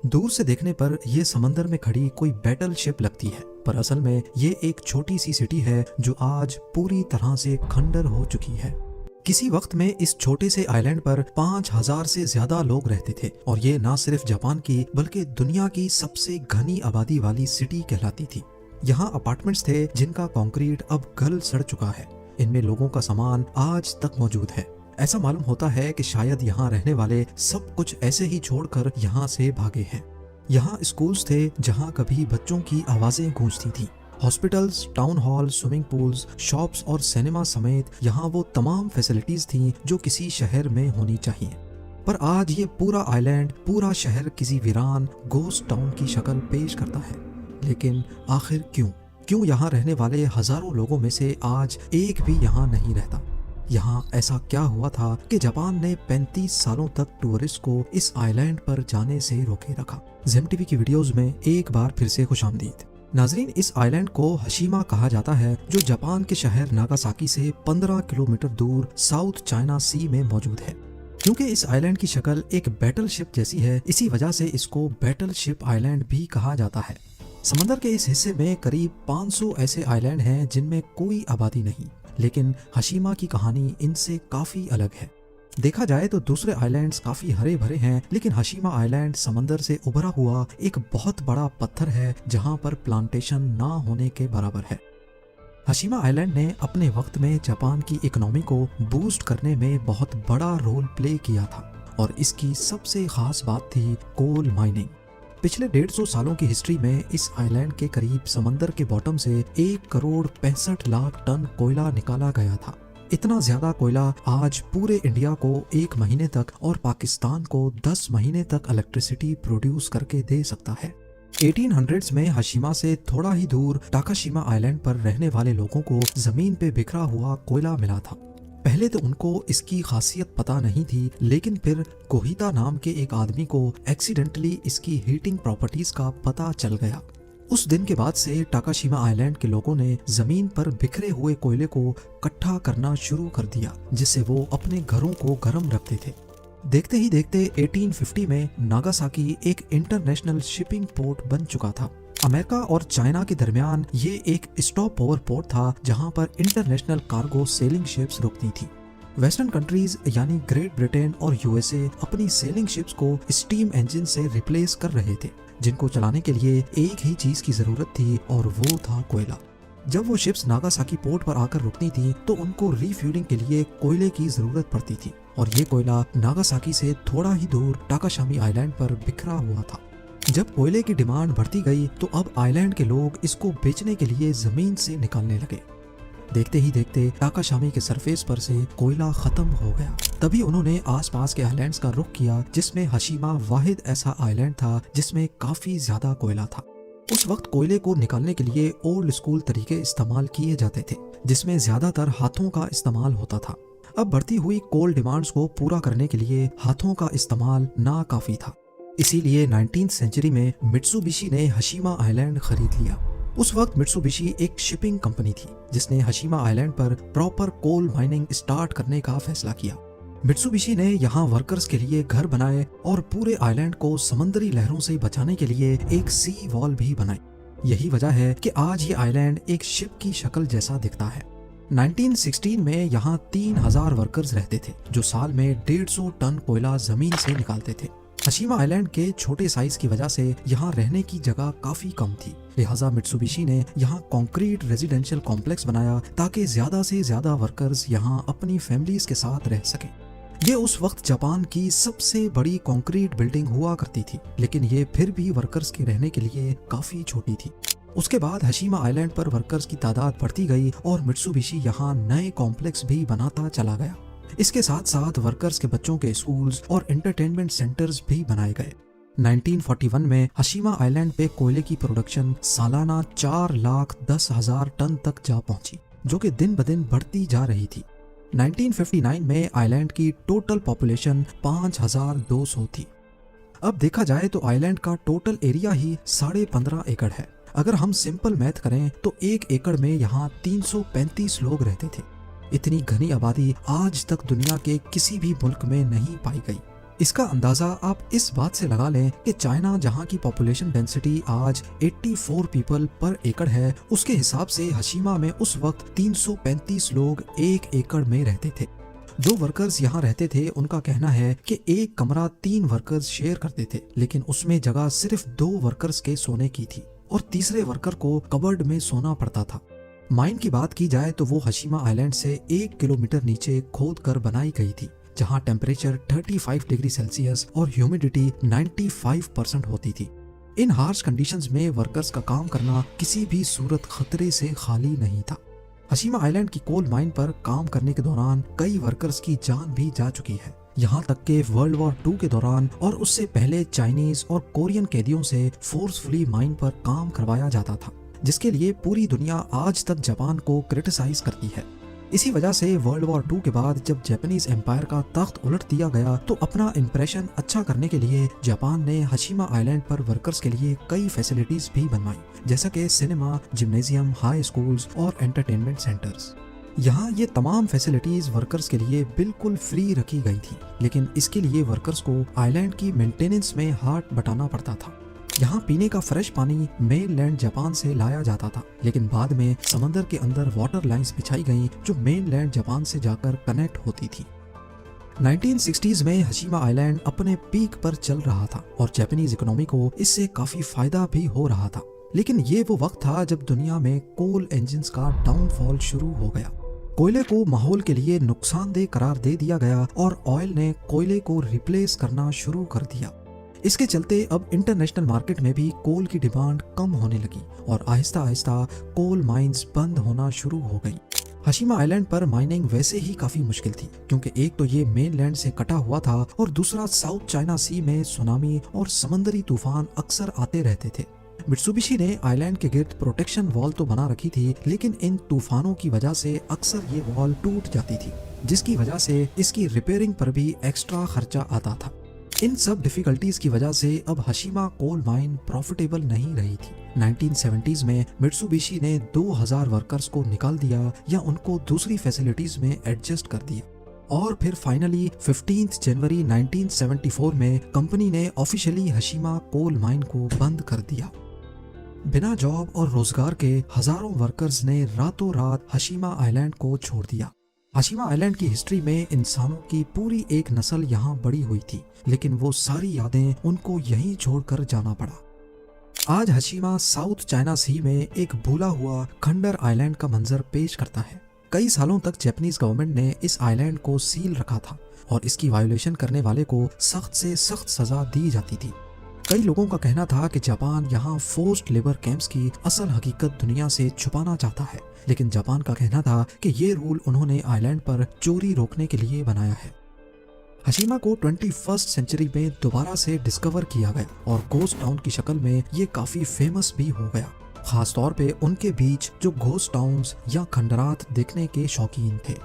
दूर से देखने पर यह समंदर में खड़ी कोई बैटल शिप लगती है, पर असल में ये एक छोटी सी सिटी है जो आज पूरी तरह से खंडर हो चुकी है। किसी वक्त में इस छोटे से आइलैंड पर 5000 से ज्यादा लोग रहते थे और ये ना सिर्फ जापान की बल्कि दुनिया की सबसे घनी आबादी वाली सिटी कहलाती थी। यहाँ अपार्टमेंट्स थे जिनका कंक्रीट अब गल सड़ चुका है। इनमें लोगों का सामान आज तक मौजूद है। ऐसा मालूम होता है कि शायद यहाँ रहने वाले सब कुछ ऐसे ही छोड़कर यहाँ से भागे हैं। यहाँ स्कूल्स थे जहाँ कभी बच्चों की आवाजें गूंजती थी। Hospitals, town hall, swimming pools, shops और सिनेमा समेत यहाँ वो तमाम फैसिलिटीज थी जो किसी शहर में होनी चाहिए। पर आज ये पूरा आइलैंड, पूरा शहर किसी वीरान गोस्ट टाउन की शक्ल पेश करता है। लेकिन आखिर क्यों यहाँ रहने वाले हजारों लोगों में से आज एक भी यहाँ नहीं रहता? यहाँ ऐसा क्या हुआ था कि जापान ने 35 सालों तक टूरिस्ट को इस आइलैंड पर जाने से रोके रखा? ज़ेम टीवी की वीडियोस में एक बार फिर से खुशामदीद। नाजरीन, इस आइलैंड को हशीमा कहा जाता है जो जापान के शहर नागासाकी से 15 किलोमीटर दूर साउथ चाइना सी में मौजूद है। क्योंकि इस आइलैंड की शक्ल एक बैटल शिप जैसी है, इसी वजह से इसको बैटल शिप आइलैंड भी कहा जाता है। समंदर के इस हिस्से में करीब 500 ऐसे आइलैंड हैं जिनमें कोई आबादी नहीं, लेकिन हशीमा की कहानी इनसे काफी अलग है। देखा जाए तो दूसरे आइलैंड्स काफी हरे भरे हैं, लेकिन हशीमा आइलैंड समंदर से उभरा हुआ एक बहुत बड़ा पत्थर है जहां पर प्लांटेशन ना होने के बराबर है। हशीमा आइलैंड ने अपने वक्त में जापान की इकोनॉमी को बूस्ट करने में बहुत बड़ा रोल प्ले किया था और इसकी सबसे खास बात थी कोल माइनिंग। पिछले 150 सालों की हिस्ट्री में इस आइलैंड के करीब समंदर के बॉटम से 1 करोड़ 65 लाख टन कोयला निकाला गया था। इतना ज्यादा कोयला आज पूरे इंडिया को 1 महीने तक और पाकिस्तान को 10 महीने तक इलेक्ट्रिसिटी प्रोड्यूस करके दे सकता है। 1800s में हशीमा से थोड़ा ही दूर टाकाशिमा आइलैंड पर रहने वाले लोगों को जमीन पे बिखरा हुआ कोयला मिला था। पहले तो उनको इसकी खासियत पता नहीं थी, लेकिन फिर कोहिता नाम के एक आदमी को एक्सीडेंटली इसकी हीटिंग प्रॉपर्टीज का पता चल गया। उस दिन के बाद से टाकाशिमा आइलैंड के लोगों ने जमीन पर बिखरे हुए कोयले को इकट्ठा करना शुरू कर दिया, जिससे वो अपने घरों को गर्म रखते थे। देखते ही देखते 1850 में नागासाकी एक इंटरनेशनल शिपिंग पोर्ट बन चुका था। अमेरिका और चाइना के दरमियान ये एक स्टॉप ओवर पोर्ट था जहां पर इंटरनेशनल कार्गो सेलिंग शिप्स रुकती थी। वेस्टर्न कंट्रीज यानी ग्रेट ब्रिटेन और यूएसए अपनी सेलिंग शिप्स को स्टीम इंजन से रिप्लेस कर रहे थे, जिनको चलाने के लिए एक ही चीज की जरूरत थी और वो था कोयला। जब वो शिप्स नागासाकी पोर्ट पर आकर रुकती थी तो उनको रिफ्यूलिंग के लिए कोयले की जरूरत पड़ती थी और ये कोयला नागासाकी से थोड़ा ही दूर टाकाशामी आइलैंड पर बिखरा हुआ था। जब कोयले की डिमांड बढ़ती गई तो अब आइलैंड के लोग इसको बेचने के लिए जमीन से निकालने लगे। देखते ही देखते टाकाशामी के सरफेस पर से कोयला खत्म हो गया। तभी उन्होंने आसपास के आइलैंड्स का रुख किया, जिसमें हशीमा वाहिद ऐसा आइलैंड था जिसमें काफी ज्यादा कोयला था। उस वक्त कोयले को निकालने के लिए ओल्ड स्कूल तरीके इस्तेमाल किए जाते थे, जिसमें ज्यादातर हाथों का इस्तेमाल होता था। अब बढ़ती हुई कोल डिमांड्स को पूरा करने के लिए हाथों का इस्तेमाल ना काफी था, इसीलिए 19वीं सेंचुरी में मित्सुबिशी ने हशीमा आइलैंड खरीद लिया। उस वक्त मित्सुबिशी एक शिपिंग कंपनी थी जिसने हशीमा आइलैंड पर प्रॉपर कोल माइनिंग स्टार्ट करने का फैसला किया। मित्सुबिशी ने यहाँ वर्कर्स के लिए घर बनाए और पूरे आइलैंड को समंदरी लहरों से बचाने के लिए एक सी वॉल भी बनाई। यही वजह है कि आज ये आइलैंड एक शिप की शक्ल जैसा दिखता है। 1916 में यहाँ 3000 वर्कर्स रहते थे जो साल में 150 टन कोयला जमीन से निकालते थे। हशीमा आइलैंड के छोटे साइज की वजह से यहाँ रहने की जगह काफी कम थी, लिहाजा मित्सुबिशी ने यहाँ कंक्रीट रेजिडेंशियल कॉम्प्लेक्स बनाया ताकि ज्यादा से ज्यादा वर्कर्स यहाँ अपनी फैमिलीज के साथ रह सकें। ये उस वक्त जापान की सबसे बड़ी कंक्रीट बिल्डिंग हुआ करती थी, लेकिन ये फिर भी वर्कर्स के रहने के लिए काफी छोटी थी। उसके बाद हशीमा आइलैंड पर वर्कर्स की तादाद बढ़ती गई और मित्सुबिशी यहाँ नए कॉम्प्लेक्स भी बनाता चला गया। इसके साथ साथ वर्कर्स के बच्चों के स्कूल्स और एंटरटेनमेंट सेंटर्स भी बनाए गए। 1941 में हशीमा आइलैंड पे कोयले की प्रोडक्शन सालाना 4,10,000 टन तक जा पहुंची, जो कि दिन ब दिन बढ़ती जा रही थी। 1959 में आइलैंड की टोटल पॉपुलेशन 5,200 थी। अब देखा जाए तो आइलैंड का टोटल एरिया ही 15.5 एकड़ है। अगर हम सिंपल मैथ करें तो 1 एकड़ में यहाँ 335 लोग रहते थे। इतनी घनी आबादी आज तक दुनिया के किसी भी मुल्क में नहीं पाई गई। इसका अंदाजा आप इस बात से लगा लें कि चाइना, जहां की पॉपुलेशन डेंसिटी आज 84 पीपल पर एकड़ है, उसके हिसाब से हिरोशिमा में उस वक्त 335 लोग 1 एकड़ में रहते थे। जो वर्कर्स यहाँ रहते थे उनका कहना है कि एक कमरा 3 वर्कर्स शेयर करते थे, लेकिन उसमें जगह सिर्फ 2 वर्कर्स के सोने की थी और तीसरे वर्कर को कबर्ड में सोना पड़ता था। माइन की बात की जाए तो वो हिरोशिमा आइलैंड से 1 किलोमीटर नीचे खोद कर बनाई गई थी, जहाँ टेम्परेचर 35 डिग्री सेल्सियस और ह्यूमिडिटी 95% होती थी। इन हार्श कंडीशंस में वर्कर्स का काम करना किसी भी सूरत खतरे से खाली नहीं था। हिरोशिमा आइलैंड की कोल माइन पर काम करने के दौरान कई वर्कर्स की जान भी जा चुकी है। यहाँ तक के वर्ल्ड वॉर 2 के दौरान और उससे पहले चाइनीज और कोरियन कैदियों से फोर्सफुली माइन पर काम करवाया जाता था, जिसके लिए पूरी दुनिया आज तक जापान को क्रिटिसाइज करती है। इसी वजह से वर्ल्ड वॉर 2 के बाद जब जापानीज एम्पायर का तख्त उलट दिया गया तो अपना इंप्रेशन अच्छा करने के लिए जापान ने हिरोशिमा आइलैंड पर वर्कर्स के लिए कई फैसिलिटीज भी बनवाई, जैसा कि सिनेमा, जिम्नेजियम, हाई स्कूल्स और एंटरटेनमेंट सेंटर्स। यहाँ ये तमाम फैसिलिटीज वर्कर्स के लिए बिल्कुल फ्री रखी गई थी, लेकिन इसके लिए वर्कर्स को आइलैंड की मेंटेनेंस में हाथ बटाना पड़ता था। यहाँ पीने का फ्रेश पानी मेनलैंड जापान से लाया जाता था, लेकिन बाद में समंदर के अंदर वाटर लाइंस बिछाई गईं जो मेनलैंड जापान से जाकर कनेक्ट होती थी। 1960s में हिरोशिमा आइलैंड अपने पीक पर चल रहा था और जापानीज इकोनॉमी को इससे काफी फायदा भी हो रहा था, लेकिन ये वो वक्त था जब दुनिया में कोल इंजन्स का डाउनफॉल शुरू हो गया। कोयले को माहौल के लिए नुकसानदेह करार दे दिया गया और ऑयल ने कोयले को रिप्लेस करना शुरू कर दिया। इसके चलते अब इंटरनेशनल मार्केट में भी कोल की डिमांड कम होने लगी और आहिस्ता आहिस्ता कोल माइंस बंद होना शुरू हो गई। हिरोशिमा आइलैंड पर माइनिंग वैसे ही काफी मुश्किल थी, क्योंकि एक तो ये मेनलैंड से कटा हुआ था और दूसरा साउथ चाइना सी में सुनामी और समंदरी तूफान अक्सर आते रहते थे। मित्सुबिशी ने आइलैंड के गिर्द प्रोटेक्शन वॉल तो बना रखी थी, लेकिन इन तूफानों की वजह से अक्सर ये वॉल टूट जाती थी, जिसकी वजह से इसकी रिपेयरिंग पर भी एक्स्ट्रा खर्चा आता था। इन सब डिफिकल्टीज की वजह से अब हिरोशिमा कोल माइन प्रॉफिटेबल नहीं रही थी। 1970s में मित्सुबिशी ने 2000 वर्कर्स को निकाल दिया या उनको दूसरी फैसिलिटीज में एडजस्ट कर दिया और फिर फाइनली 15 जनवरी 1974 में कंपनी ने ऑफिशियली हिरोशिमा कोल माइन को बंद कर दिया। बिना जॉब और रोजगार के हजारों वर्कर्स ने रातों रात हिरोशिमा आइलैंड को छोड़ दिया। हिरोशिमा आइलैंड की हिस्ट्री में इंसानों की पूरी एक नस्ल यहाँ बड़ी हुई थी, लेकिन वो सारी यादें उनको यहीं छोड़कर जाना पड़ा। आज हिरोशिमा साउथ चाइना सी में एक भूला हुआ खंडर आइलैंड का मंजर पेश करता है। कई सालों तक जापानीज गवर्नमेंट ने इस आइलैंड को सील रखा था और इसकी वायोलेशन करने वाले को सख्त से सख्त सजा दी जाती थी। कई लोगों का कहना था कि जापान यहाँ फोर्स्ड लेबर कैंप्स की असल हकीकत दुनिया से छुपाना चाहता है, लेकिन जापान का कहना था कि ये रूल उन्होंने आइलैंड पर चोरी रोकने के लिए बनाया है। हिरोशिमा को 21st सेंचुरी में दोबारा से डिस्कवर किया गया और घोस्ट टाउन की शक्ल में ये काफी फेमस भी हो गया, खास तौर पे उनके बीच जो घोस्ट टाउन्स या खंडरात देखने के शौकीन थे।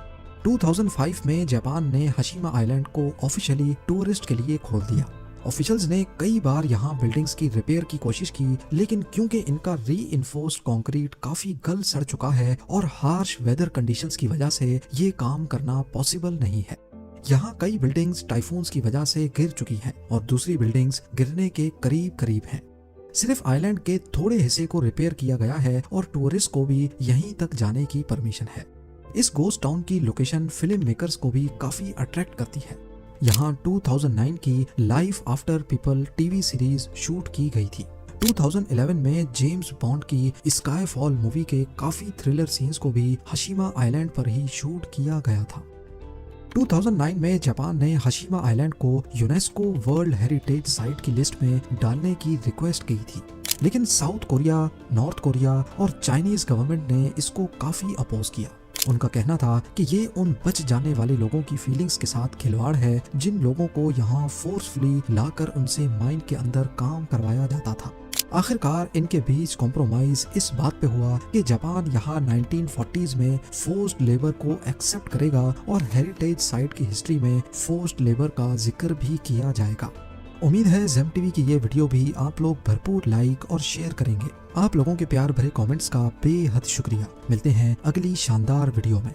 2005 में जापान ने हिरोशिमा आइलैंड को ऑफिशियली टूरिस्ट के लिए खोल दिया। ऑफिशियल्स ने कई बार यहाँ बिल्डिंग्स की रिपेयर की कोशिश की, लेकिन क्योंकि इनका रीइंफोर्स्ड कंक्रीट काफी गल सड़ चुका है और हार्श वेदर कंडीशंस की वजह से ये काम करना पॉसिबल नहीं है। यहाँ कई बिल्डिंग्स टाइफून्स की वजह से गिर चुकी हैं और दूसरी बिल्डिंग्स गिरने के करीब करीब हैं। सिर्फ आइलैंड के थोड़े हिस्से को रिपेयर किया गया है और टूरिस्ट को भी यहीं तक जाने की परमिशन है। इस घोस्ट टाउन की लोकेशन फिल्म मेकर्स को भी काफी अट्रैक्ट करती है। यहाँ 2009 की life after people TV series shoot की गई थी। 2011 में जेम्स बॉन्ड की स्काईफॉल मूवी के काफी थ्रिलर सीन्स को भी हिरोशिमा आइलैंड पर ही शूट किया गया था। 2009 में जापान ने हिरोशिमा आइलैंड को यूनेस्को वर्ल्ड हेरिटेज साइट की लिस्ट में डालने की रिक्वेस्ट की थी, लेकिन साउथ कोरिया, नॉर्थ कोरिया और चाइनीज गवर्नमेंट ने इसको काफी अपोज किया। उनका कहना था कि ये उन बच जाने वाले लोगों की फीलिंग्स के साथ खिलवाड़ है जिन लोगों को यहाँ फोर्सफुली लाकर उनसे माइन के अंदर काम करवाया जाता था। आखिरकार इनके बीच कॉम्प्रोमाइज इस बात पे हुआ कि जापान यहाँ 1940s में फोर्स्ड लेबर को एक्सेप्ट करेगा और हेरिटेज साइट की हिस्ट्री में फोर्स्ड लेबर का जिक्र भी किया जाएगा। उम्मीद है ज़ेम टीवी की ये वीडियो भी आप लोग भरपूर लाइक और शेयर करेंगे। आप लोगों के प्यार भरे कमेंट्स का बेहद शुक्रिया। मिलते हैं अगली शानदार वीडियो में।